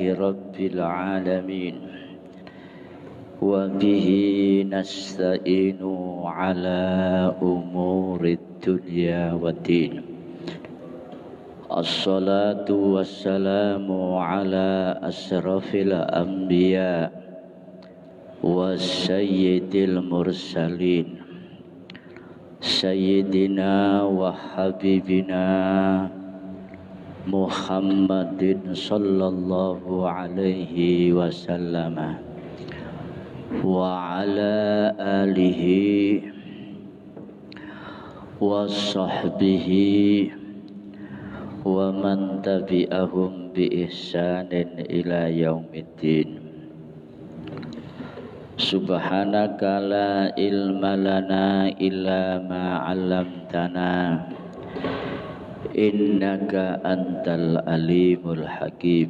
رب العالمين وبه نستعين على أمور الدنيا والدين. الصلاة والسلام على أشرف الأنبياء والسيد المرسلين سيدنا وحبيبنا Muhammadin sallallahu alaihi wasallam wa ala alihi wa sahbihi wa man tabi'ahum bi ihsanin ila yaumiddin. Subhanaka la ilma lana illa ma 'allamtana innaka antal alimul hakim.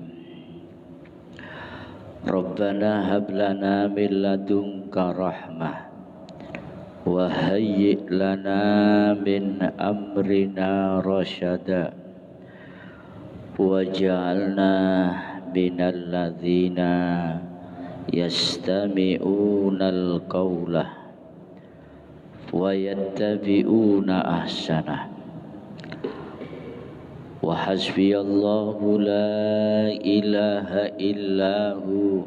Rabbana hab lana min ladunka rahmah wa hayyi' lana min amrina rasyada waj'alna minal ladzina yastami'unal qawla wa yattabi'una ahsanah. Wa hasbiyallahu la ilaha illahu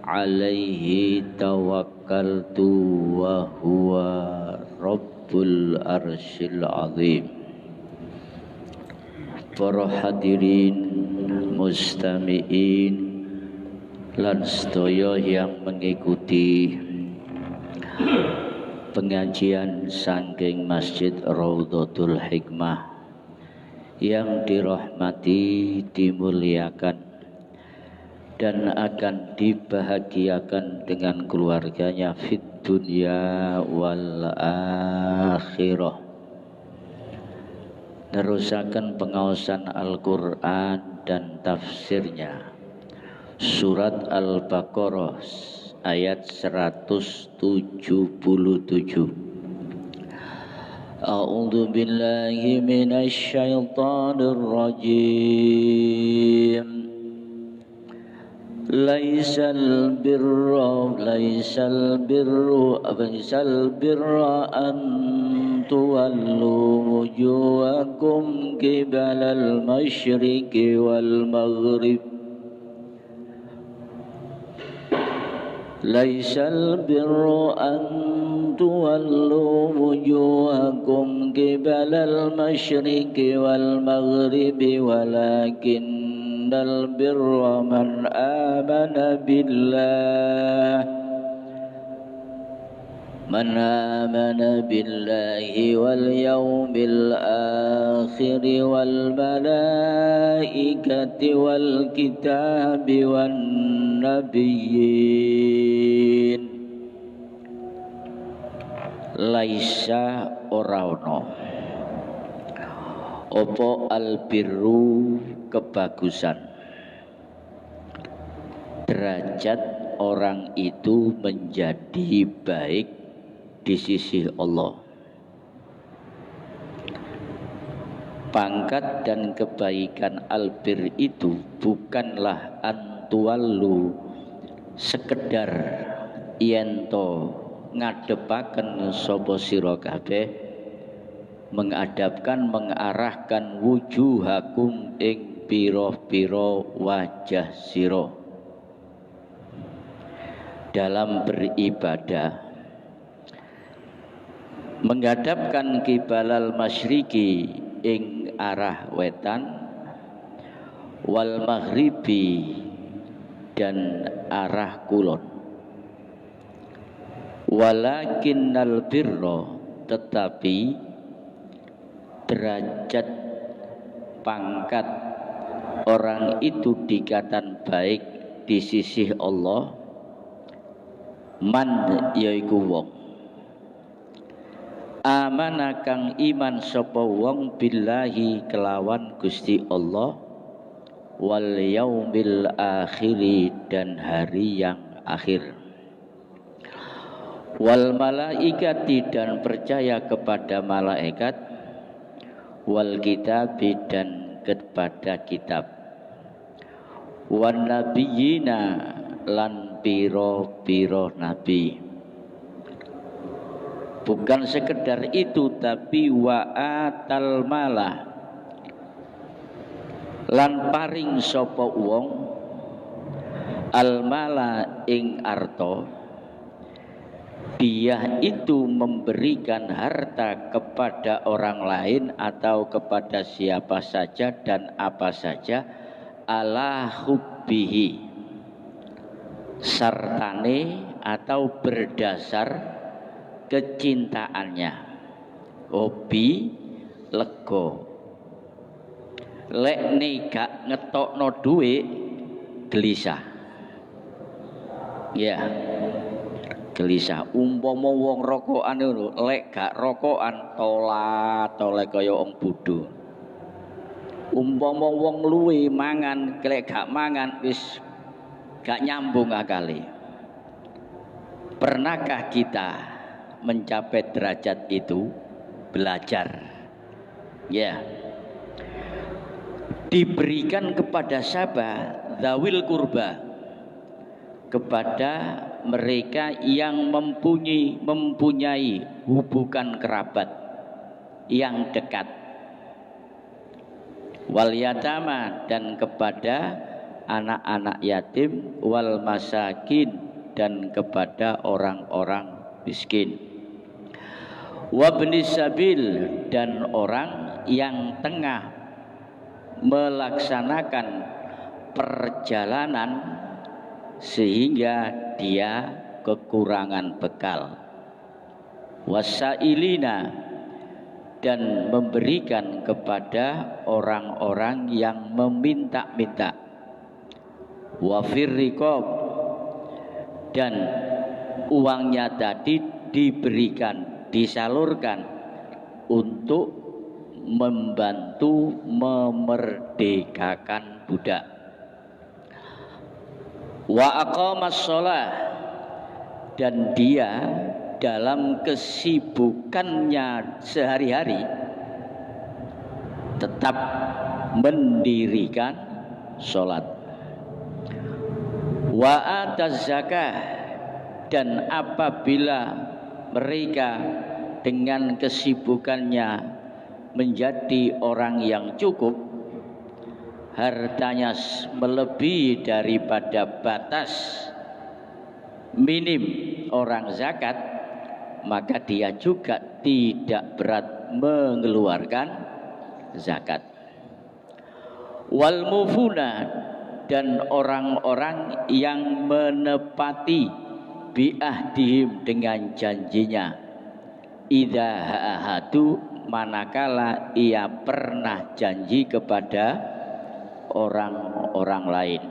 alaihi tawakkaltu wa huwa rabbul arsyil azim. Para hadirin mustami'in lan sedaya yang mengikuti pengajian saking Masjid Raudhatul Hikmah yang dirahmati, dimuliakan dan akan dibahagiakan dengan keluarganya fid dunya wal akhirah. Nerusaken pengaosan Al-Qur'an dan tafsirnya. Surat Al-Baqarah ayat 177. A'udzu billahi minasy syaithanir rajim. Laisal birra an tuwallu wujuhakum qibalal masyriqi wal maghrib. Laisal birru an tuwallu wujuhakum qibalal masyriqi wal maghribi walakinnal birra man amana billahi wal yawmil akhir wal malaikati wal kitabi wan nabiyyin. Laisa ora ono opo albirru kebagusan, derajat orang itu menjadi baik di sisi Allah. Pangkat dan kebaikan albir itu bukanlah antuallu sekedar yento ngadepaken sapa sira kabeh, mengarahkan wujuhakum ing pira-pira wajah sira dalam beribadah, menghadapkan kibalal masyriqi ing arah wetan wal maghribi dan arah kulon. Walakinnal birra, tetapi derajat pangkat orang itu dikatakan baik di sisi Allah, man yaiku wong amana kang iman sapa wong billahi kelawan Gusti Allah wal yaumil akhiri dan hari yang akhir wal malaikati dan percaya kepada malaikat wal kitabi dan kepada kitab wan nabiyina lan piro-piro nabi. Bukan sekedar itu, tapi wa atal malah lan paring sapa wong al mala ing arto. Dia itu memberikan harta kepada orang lain atau kepada siapa saja dan apa saja ala hubbihi, sartane atau berdasar kecintaannya. Hobi lego, lek gak ngetokno duit gelisah. Ya, gelisah. Umpama wong rokokan ngono, lek gak rokokan tolak kaya wong bodho. Umpama wong luwe mangan, lek gak mangan wis gak nyambung akale. Pernahkah kita mencapai derajat itu? Belajar. Ya. Diberikan kepada siapa? Dzawil kurba, kepada mereka yang mempunyai hubungan kerabat yang dekat. Wal yatama, dan kepada anak-anak yatim, wal masakin, dan kepada orang-orang miskin. Wabnis sabil, dan orang yang tengah melaksanakan perjalanan sehingga dia kekurangan bekal. Wasailina, dan memberikan kepada orang-orang yang meminta-minta. Wafir riqab, dan uangnya tadi diberikan, disalurkan untuk membantu memerdekakan budak. Wa aqamas shalah, dan dia dalam kesibukannya sehari-hari tetap mendirikan sholat. Wa ataz zakah, dan apabila mereka dengan kesibukannya menjadi orang yang cukup, hartanya melebihi daripada batas minim orang zakat, maka dia juga tidak berat mengeluarkan zakat. Wal mufuna, dan orang-orang yang menepati biahdihim, dengan janjinya. Idza ahadu, manakala ia pernah janji kepada orang-orang lain.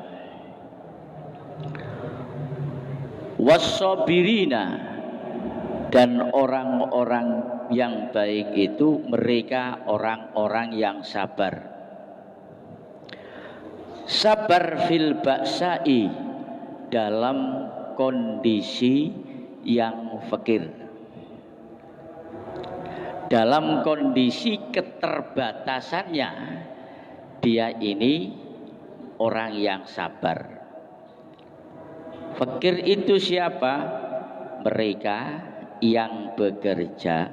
Wassabirina, dan orang-orang yang baik itu mereka orang-orang yang sabar. Sabar fil ba'sa'i, dalam kondisi yang fakir, dalam kondisi keterbatasannya, dia ini orang yang sabar. Fakir itu siapa? Mereka yang bekerja,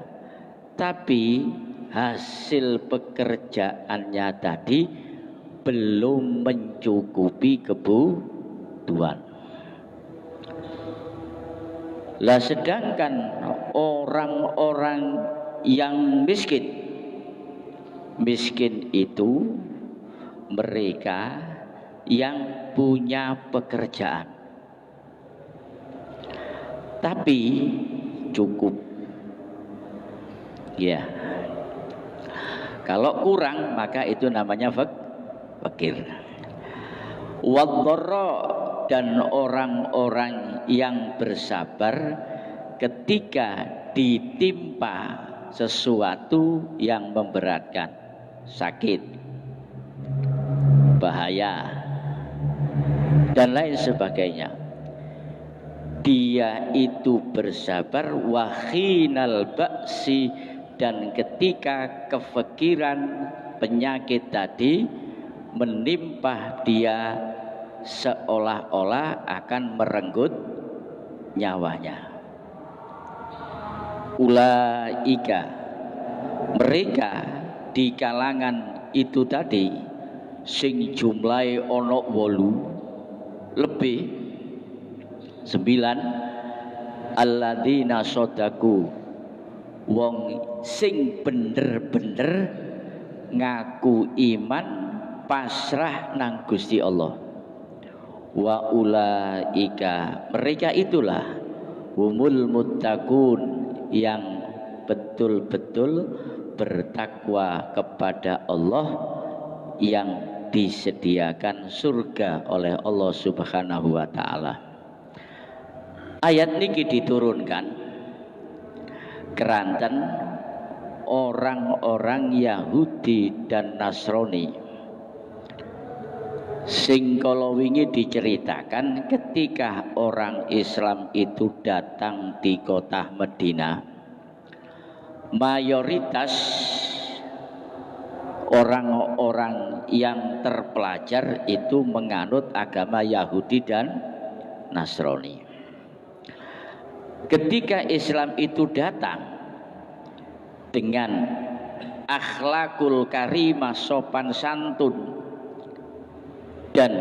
tapi hasil pekerjaannya tadi belum mencukupi kebutuhan. Lah sedangkan orang-orang yang miskin itu mereka yang punya pekerjaan tapi cukup. Ya, kalau kurang maka itu namanya fakir. Wadharra, dan orang-orang yang bersabar ketika ditimpa sesuatu yang memberatkan, sakit, bahaya, dan lain sebagainya. Dia itu bersabar wahinal ba'si, dan ketika kefikiran penyakit tadi menimpa dia seolah-olah akan merenggut nyawanya. Ulaika, mereka di kalangan itu tadi sing jumlahe ana 8 lebih 9, alladzina sodaku, wong sing bener-bener ngaku iman pasrah nang Gusti Allah. Wa ulaika, mereka itulah humul muttaqun, yang betul-betul bertakwa kepada Allah, yang disediakan surga oleh Allah Subhanahu wa taala. Ayat niki diturunkan keranten orang-orang Yahudi dan Nasrani sing kala wingi diceritakan ketika orang Islam itu datang di kota Madinah, mayoritas orang-orang yang terpelajar itu menganut agama Yahudi dan Nasrani. Ketika Islam itu datang dengan akhlakul karimah, sopan santun dan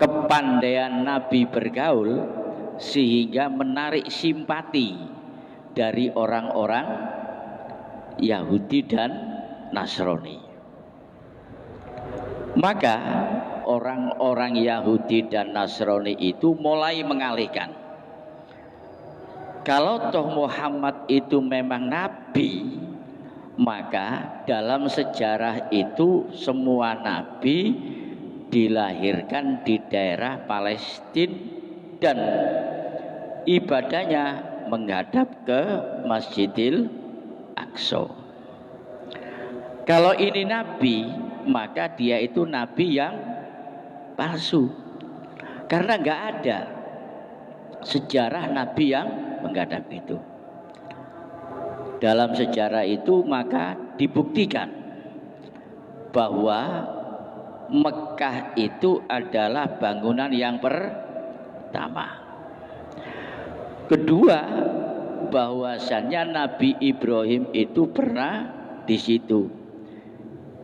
kepandaian Nabi bergaul, sehingga menarik simpati dari orang-orang Yahudi dan Nasrani. Maka orang-orang Yahudi dan Nasrani itu mulai mengalihkan, kalau toh Muhammad itu memang Nabi, maka dalam sejarah itu semua Nabi dilahirkan di daerah Palestina dan ibadahnya menghadap ke Masjidil Aqsa. Kalau ini Nabi, maka dia itu Nabi yang palsu, karena nggak ada sejarah Nabi yang menghadap itu. Dalam sejarah itu maka dibuktikan bahwa Mekah itu adalah bangunan yang pertama. Kedua, bahwasannya Nabi Ibrahim itu pernah di situ.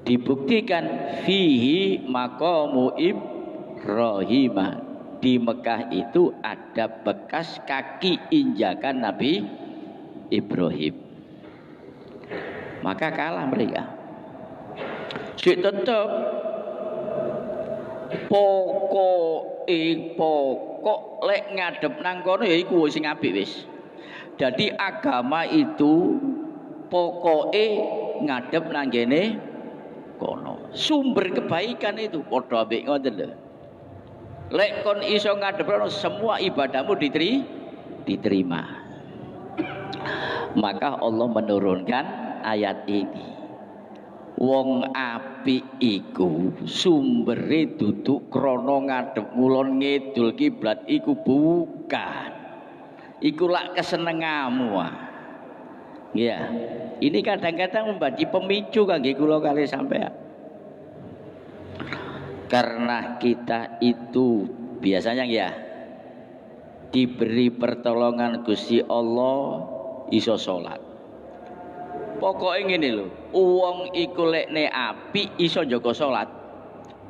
Dibuktikan fihi maqamu Ibrahim. Di Mekah itu ada bekas kaki injakan Nabi Ibrahim. Maka kalah mereka. Sik tetep pokok lek ngadep nang kono ya iku sing apik wis. Jadi agama itu pokoke ngadep nang kene kono. Sumber kebaikan itu padha ambek ngoten lho. Lek kon iso ngadep kono, semua ibadahmu diterima. Maka Allah menurunkan ayat ini. Wong apik iku sumbere duduk krana ngadep ngulon ngidul kiblat iku bukan. Iku lak kesenenganmu. Ya, ini kadang-kadang menjadi pemicu kangge kula kali sampean. Karena kita itu biasanya ya diberi pertolongan Gusti Allah iso salat. Pokoke ngene lho, wong iku lekne apik iso njaga salat.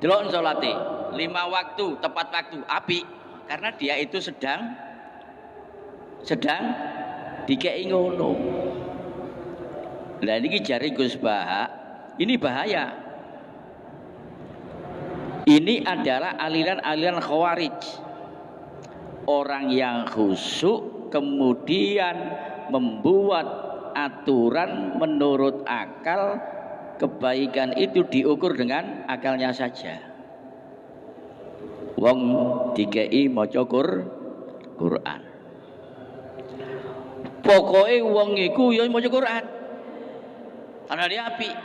Delok salate 5 waktu tepat waktu apik, karena dia itu sedang dikei ngono. Lah niki jari Gus Bahak, ini bahaya. Ini adalah aliran-aliran Khawarij. Orang yang khusyuk kemudian membuat aturan menurut akal, kebaikan itu diukur dengan akalnya saja. Wong dikei maca Quran. Pokoke wong iku ya maca Quran. Ana dia apik.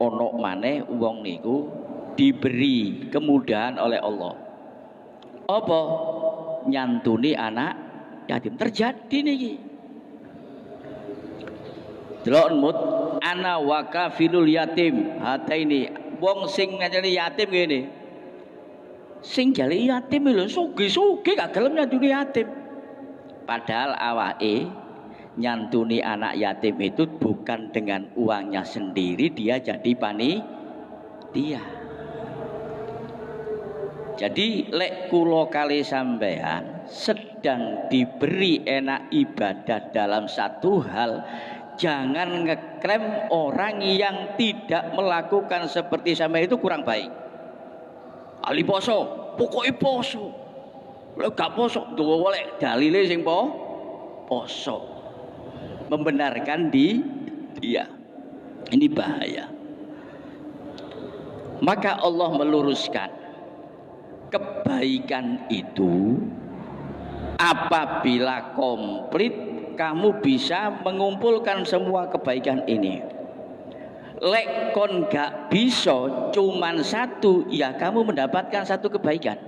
Ono maneh wong niku diberi kemudahan oleh Allah. Apa? Nyantuni anak yatim. Terjadi niki. Delok mut ana wa kafilul yatim. Hata ini wong sing ngajeni yatim ngene. Sing jali yatim lho sugih-sugih gak gelem nyantuni yatim. Padahal awake nyantuni anak yatim itu bukan dengan uangnya sendiri, dia jadi panitia. Jadi lek kula kali sampean sedang diberi enak ibadah dalam satu hal, jangan ngeklaim orang yang tidak melakukan seperti sampean itu kurang baik. Ali poso, pokoknya poso. Lek gak poso, duwe lek dalile sing poso. Membenarkan dia. Ini bahaya. Maka Allah meluruskan kebaikan itu apabila komplit kamu bisa mengumpulkan semua kebaikan ini. Lek kon gak bisa cuman satu, ya kamu mendapatkan satu kebaikan.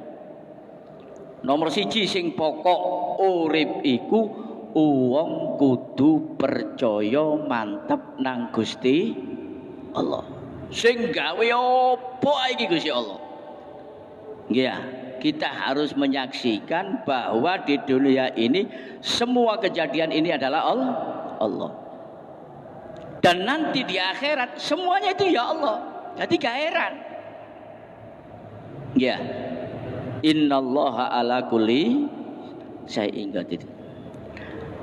Nomor siji sing pokok urip iku wong kudu percaya mantep nang Gusti Allah. Sing gawe apa iki Gusti Allah? Ya, kita harus menyaksikan bahwa di dunia ini semua kejadian ini adalah Allah. Dan nanti di akhirat semuanya itu ya Allah. Jadi gak heran. Ya. Innallaha ala kulli syai'in qadir.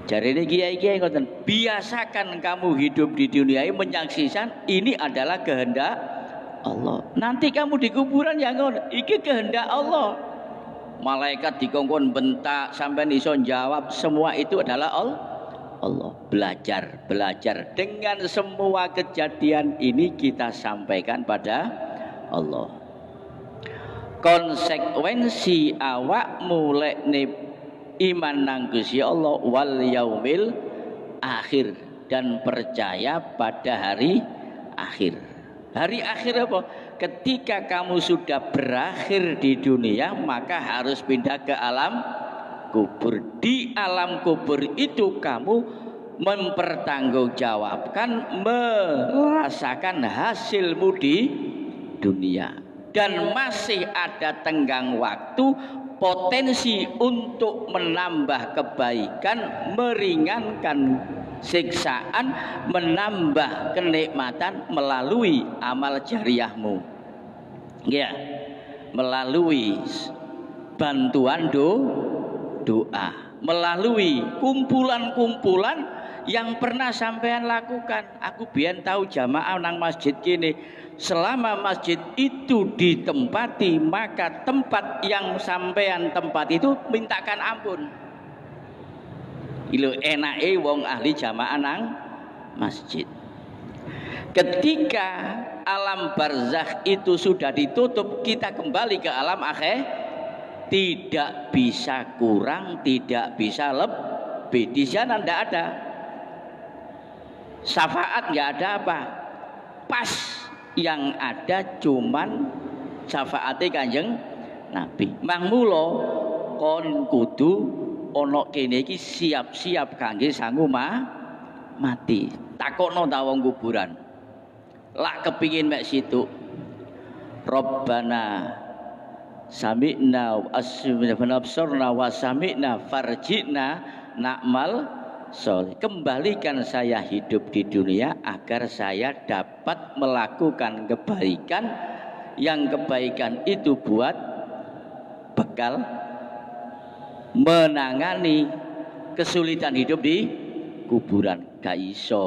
Jadi ini kiai-kiai ngoten, biasakan kamu hidup di dunia ini menyaksikan ini adalah kehendak Allah. Nanti kamu di kuburan ya ngono, iki kehendak Allah. Malaikat dikongkon bentak sampai iso jawab, semua itu adalah Allah. Belajar dengan semua kejadian ini kita sampaikan pada Allah. Konsekuensi awak mulai iman nang Gusti Allah wal yaumil akhir dan percaya pada hari akhir. Hari akhir apa? Ketika kamu sudah berakhir di dunia, maka harus pindah ke alam kubur. Di alam kubur itu kamu mempertanggungjawabkan, merasakan hasilmu di dunia. Dan masih ada tenggang waktu, potensi untuk menambah kebaikan, meringankan siksaan, menambah kenikmatan melalui amal jariyahmu. Ya, melalui bantuan doa, melalui kumpulan-kumpulan yang pernah sampean lakukan. Aku biyen tahu jamaah nang masjid kini, selama masjid itu ditempati, maka tempat yang sampean tempat itu mintakan ampun. Ilo enake wong ahli jamaah nang masjid. Ketika alam barzakh itu sudah ditutup, kita kembali ke alam akhir. Tidak bisa kurang, tidak bisa lebih. Di sana tidak ada syafaat, nggak ada apa. Pas yang ada cuman syafaatnya Kanjeng Nabi. Mangmulo kon kudu ono kene iki siap-siap kangge sangu mati. Takokno ta wong kuburan. Lak kepingin mek situ. Rabbana sami'na absarna wa sami'na farji'na na'mal sholih. Kembalikan saya hidup di dunia agar saya dapat melakukan kebaikan, yang kebaikan itu buat bekal menangani kesulitan hidup di kuburan. Gak iso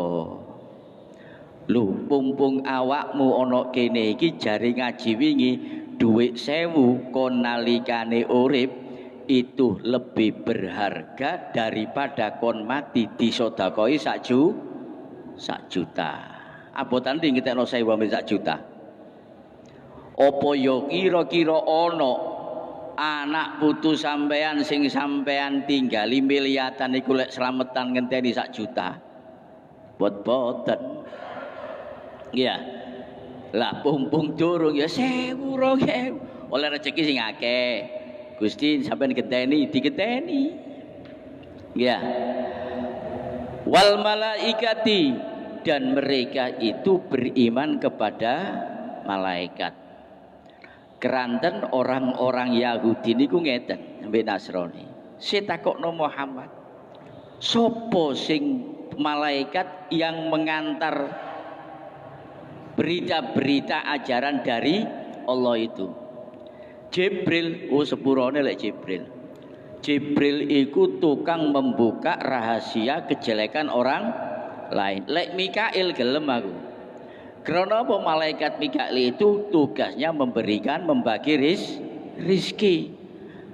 lu pumpung awakmu ono kene iki jari ngaji wingi duit 1000 kon nalikane urip itu lebih berharga daripada kon mati disodakoi sak juta. Apa tadi ngetekno 1000 sak juta? Apa yo kira-kira ono anak putu sampean sing sampean tinggali miliatan iku lek slametan ngenteni sak juta? Boten. Ya. Lah pumpung durung ya 1000 2000 oleh rezeki sing akeh. Gusti sampean digenteni. Ya. Wal malaikati, dan mereka itu beriman kepada malaikat. Keranten orang-orang Yahudi niku ngeten sampe Nasrani. Setakokno Muhammad. Sopo sing malaikat yang mengantar berita-berita ajaran dari Allah itu? Jibril, sepurone lek Jibril. Jibril iku tukang membuka rahasia kejelekan orang lain. Lek Mikail gelem aku. Karena apa? Malaikat Mikail itu tugasnya membagi rizki.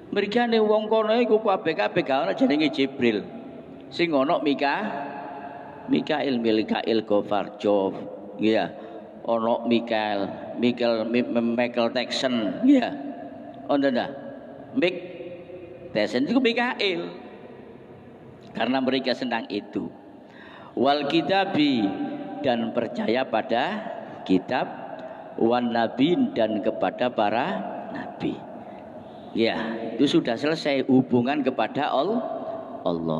Mergane wong kono iku kabeh ana jenenge Jibril. Sing ana Mikail Govarjov, ya. Ana Michael Jackson, ya. Ono ndak? Tyson itu Mikail. Karena mereka senang itu. Wal kitabi, dan percaya pada kitab, wan nabi, dan kepada para nabi. Ya, itu sudah selesai hubungan kepada Allah.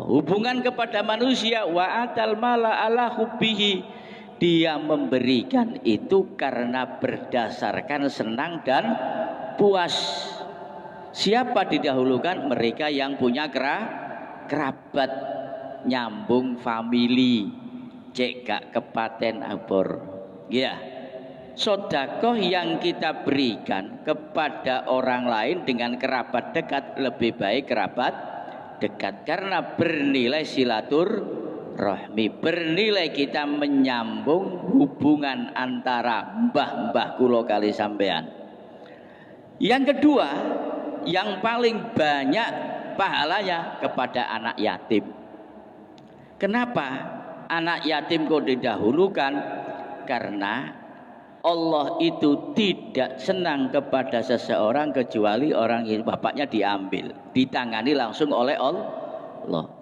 Hubungan kepada manusia, wa atal mala ala hubbihi, dia memberikan itu karena berdasarkan senang dan puas. Siapa didahulukan? Mereka yang punya kerabat, nyambung famili, cek gak kepaten abor. Ya, sedekah yang kita berikan kepada orang lain dengan kerabat dekat lebih baik kerabat dekat, karena bernilai silaturahmi, bernilai kita menyambung hubungan antara mbah-mbah kula kali sampean. Yang kedua, yang paling banyak pahalanya kepada anak yatim. Kenapa anak yatim kok didahulukan? Karena Allah itu tidak senang kepada seseorang kecuali orang yang bapaknya diambil, ditangani langsung oleh Allah.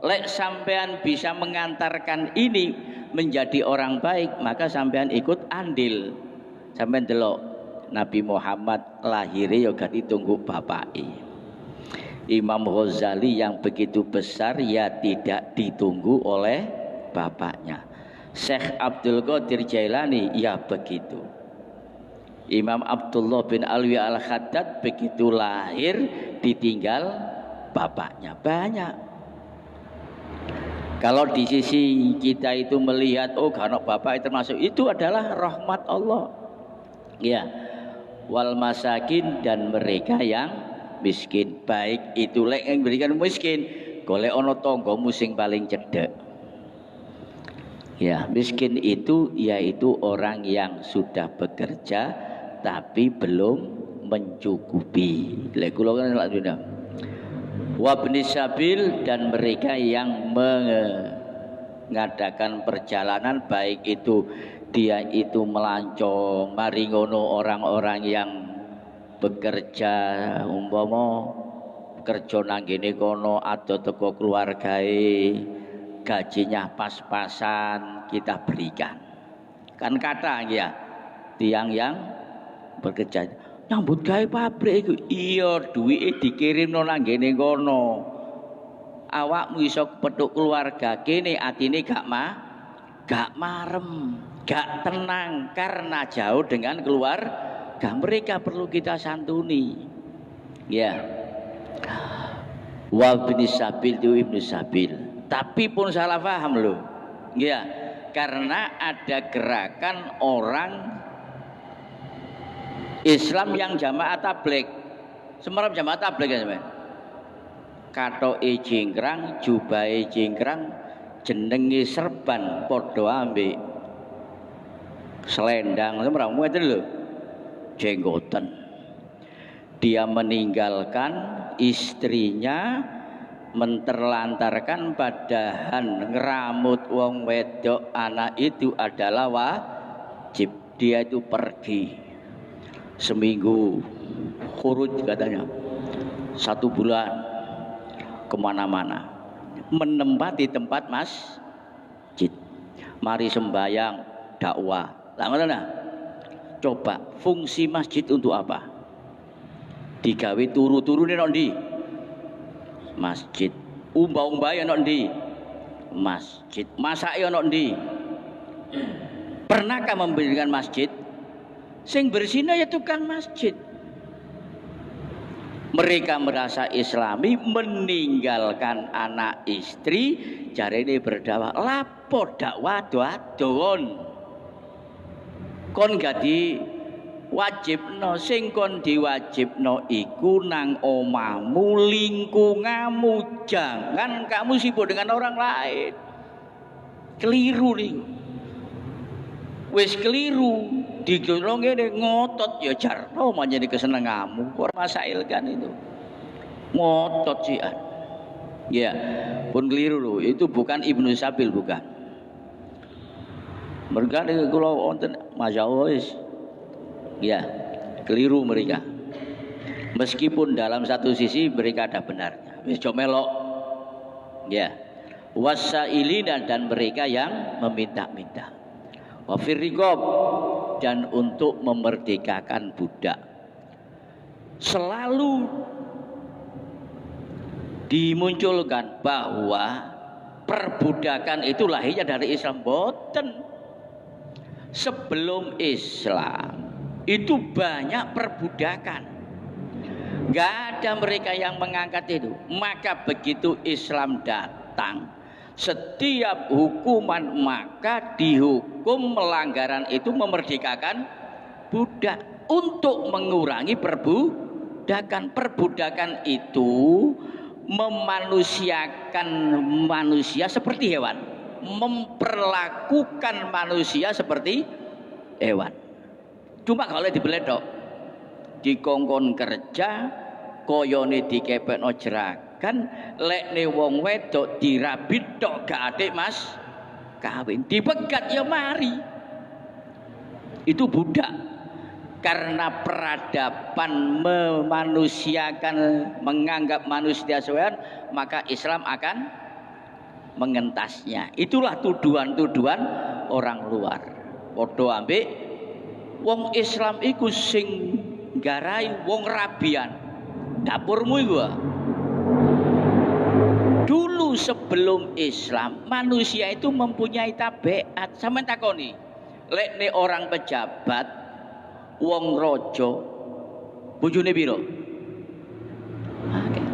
Lek sampean bisa mengantarkan ini menjadi orang baik, maka sampean ikut andil. Sampean delok Nabi Muhammad lahirnya juga ditunggu bapaknya. Imam Ghazali yang begitu besar ya tidak ditunggu oleh bapaknya. Syekh Abdul Qadir Jailani ya begitu. Imam Abdullah bin Alwi Al-Khaddad begitu lahir ditinggal bapaknya. Banyak. Kalau di sisi kita itu melihat, oh karena bapak itu termasuk, itu adalah rahmat Allah. Ya, wal masakin, dan mereka yang miskin. Baik itu lek yang berikan miskin, golek ono tanggamu sing paling cedek. Ya, miskin itu yaitu orang yang sudah bekerja tapi belum mencukupi. Lek kula kan lak dunya. Wabni sabil, dan mereka yang mengadakan perjalanan, baik itu dia itu melancong, mari ngono orang-orang yang bekerja umpama kerja nang kene kono ada teko keluargae, gajinya pas-pasan kita berikan. Kan kata ya, tiang yang bekerja nyambut gawe pabrik iku, iya duwike dikirimno nang kene kono. Awakmu iso petuk keluarga kene, atine gak marem, gak tenang karena jauh dengan keluarga. Mereka perlu kita santuni. Ya. Wa ibnu sabil itu ibnu sabil. Tapi pun salah paham loh. Ya. Karena ada gerakan orang Islam yang jamaah tabligh. Semerap jamaah tabligh ya sampean. Katoke jingkrang, jubahe jingkrang, jenenge serban padha ambek selendang, semerap ngoten lho. Jenggoten. Dia meninggalkan istrinya, menterlantarkan, padahal ngeramut wong wedok anak itu adalah wajib. Dia itu pergi seminggu, khuruj katanya 1 bulan kemana-mana, menempati tempat masjid, mari sembahyang, dakwah. Lah ngono nah. Coba fungsi masjid untuk apa? Digawe turu-turune nek ndi? Masjid. Umbah-umbahe nek ndi? Masjid. Masake nek ndi? Pernahkah mendirikan masjid? Sing bersihnya ya tukang masjid. Mereka merasa Islami, meninggalkan anak istri, jarene berdakwah lapo dakwah doan. Kon gak diwajibno, sing kon diwajibno iku nang omahmu, lingkunganmu, jangan kamu sibuk dengan orang lain. Keliru nih, wis keliru. Digolong ngene ngotot ya jarno manjane kesenenganmu. Ora masail kan itu. Ngotot sih. Ya, pun keliru loh. Itu bukan Ibnu Sabil, bukan. Mereka ini kalau wonten Masya Allah ya, keliru mereka. Meskipun dalam satu sisi mereka ada benarnya. Wis melok. Ya. Wasailina dan mereka yang meminta-minta. Wafir riqab dan untuk memerdekakan budak. Selalu dimunculkan bahwa perbudakan itu lahirnya dari Islam. Boten. Sebelum Islam itu banyak perbudakan, nggak ada mereka yang mengangkat itu. Maka begitu Islam datang, setiap hukuman maka dihukum melanggaran itu memerdekakan budak untuk mengurangi perbudakan. Perbudakan itu memanusiakan manusia seperti hewan, memperlakukan manusia seperti hewan. Cuma kalau dibeledok, dikongkon kerja, koyone dikepekno jeragan, lekne wong wedok dirabit tok gak adik mas kawin, dipegat ya mari. Itu budak. Karena peradaban memanusiakan, menganggap manusia hewan, maka Islam akan mengentasnya. Itulah tuduhan-tuduhan orang luar. Padha ambek wong Islam iku sing nggarai wong rabian. Dapurmu iku. Dulu sebelum Islam, manusia itu mempunyai tabiat. Sampeyan takoni, lekne orang pejabat, wong raja, bojone piro?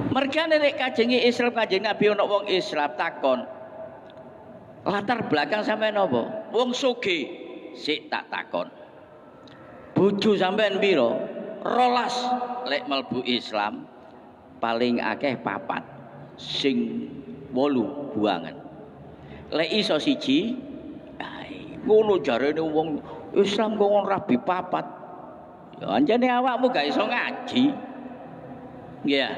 Mereka nek kajengi Islam, kanjeng Nabi ana wong Islam takon, latar belakang sampean napa? Wong sugih. Sik tak takon. Bojo sampean piro? 12. Lek mlebu Islam paling akeh 4. Sing 8 buangan. Lek iso siji, ngono jarene wong Islam kok rabi 4. Ya anjene awakmu gak iso ngaji. Ya.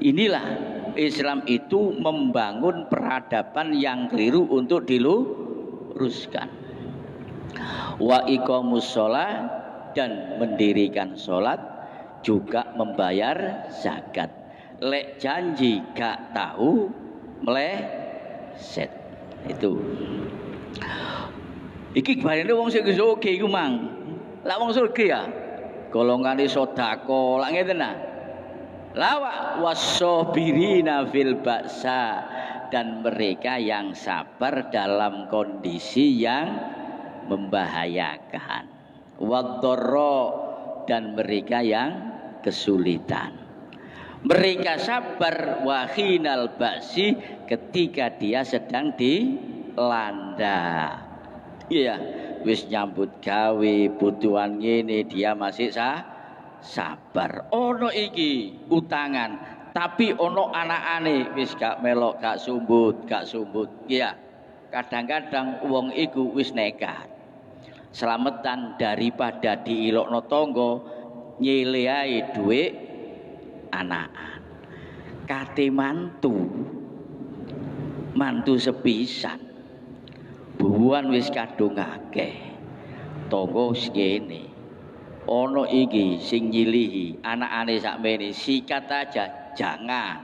Inilah Islam itu membangun peradaban yang keliru untuk diluruskan. Wa iqamus shalah dan mendirikan sholat, juga membayar zakat. Lek janji gak tahu meleset. Itu. Iki barene wong sing sugih iku mang. Lah wong sugih ya golongane sedekah, lak ngeten nah. Lawa wasobirina fil ba'sa, dan mereka yang sabar dalam kondisi yang membahayakan. Wadharra, dan mereka yang kesulitan. Mereka sabar wahinal ba'si, ketika dia sedang dilanda. Iya, wis nyambut gawe butuhan ngene dia masih sabar. Ono iki utangan, tapi ono anakane wis gak melok, gak sumbut. Iya. Kadang-kadang wong iku wis nekat. Selametan daripada diilokno tangga, nyeleai dhuwit anakan. Kate mantu sepisan. Bubuhan wis kadung akeh. Tangga wis kene. Ono iki sing nyilihi anakane sakmene, sikat aja jangan.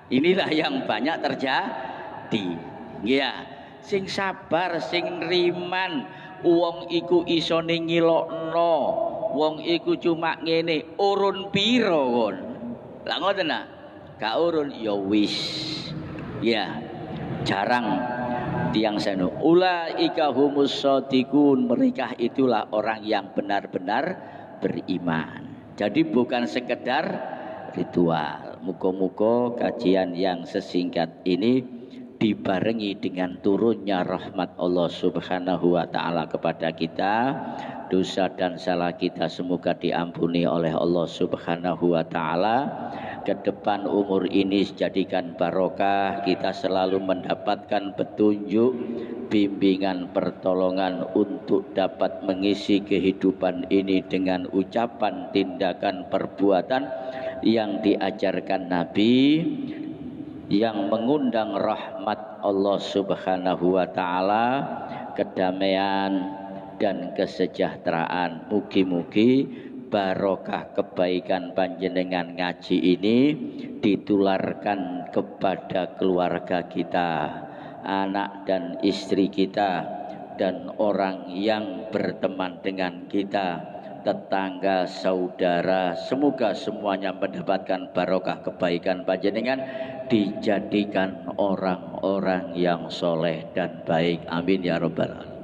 Inilah yang banyak terjadi. Ya, sing sabar, sing nriman, wong iku isone ngilokno, wong iku cuma ngene, urun piro kon. Lah ngoten nah. Gak urun ya wis. Ya, jarang tiang seno. Ulaika humus shadiqun, mereka itulah orang yang benar-benar beriman. Jadi bukan sekedar ritual. Muga-muga kajian yang sesingkat ini dibarengi dengan turunnya rahmat Allah Subhanahu wa taala kepada kita. Dosa dan salah kita semoga diampuni oleh Allah Subhanahu wa taala. Ke depan umur ini jadikan barokah, kita selalu mendapatkan petunjuk, bimbingan, pertolongan untuk dapat mengisi kehidupan ini dengan ucapan, tindakan, perbuatan yang diajarkan Nabi, yang mengundang rahmat Allah Subhanahu wa taala, kedamaian dan kesejahteraan. Mugi-mugi barokah kebaikan panjenengan ngaji ini ditularkan kepada keluarga kita, anak dan istri kita, dan orang yang berteman dengan kita, tetangga, saudara. Semoga semuanya mendapatkan barokah kebaikan panjenengan, dijadikan orang-orang yang soleh dan baik. Amin ya rabbal alamin.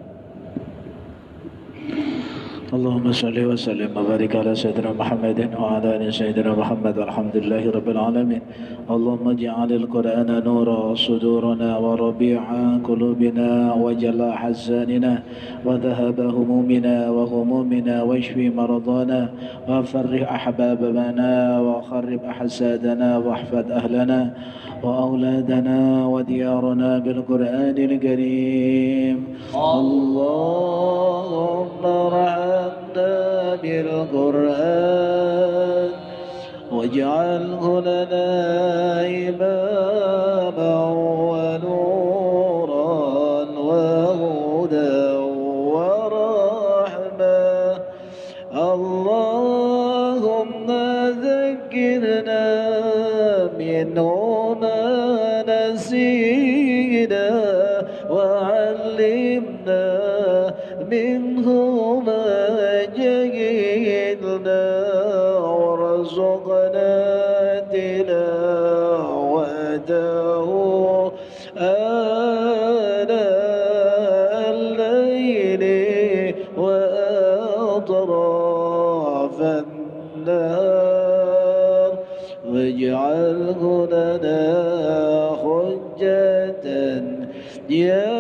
اللهم صل وسلم وبارك على سيدنا محمد وعلى ال سيدنا محمد والحمد لله رب العالمين. اللهم اجعل القرآن نورا صدورنا وربيع قلوبنا وجلاء حزاننا وذهب همومنا وغمومنا واشف مرضانا وفرح أحبابنا وخرب أحسادنا واحفظ أهلنا وأولادنا وديارنا بالقرآن الكريم. اللهم ارحمنا بالقرآن واجعله لنا إماما ونورا وهدى ورحمة. اللهم ذكرنا منه ما نسينا وعلمنا منه ما جهلنا وارزقنا تلاوته آناء الليل وأطراف النهار واجعله لنا حجة يا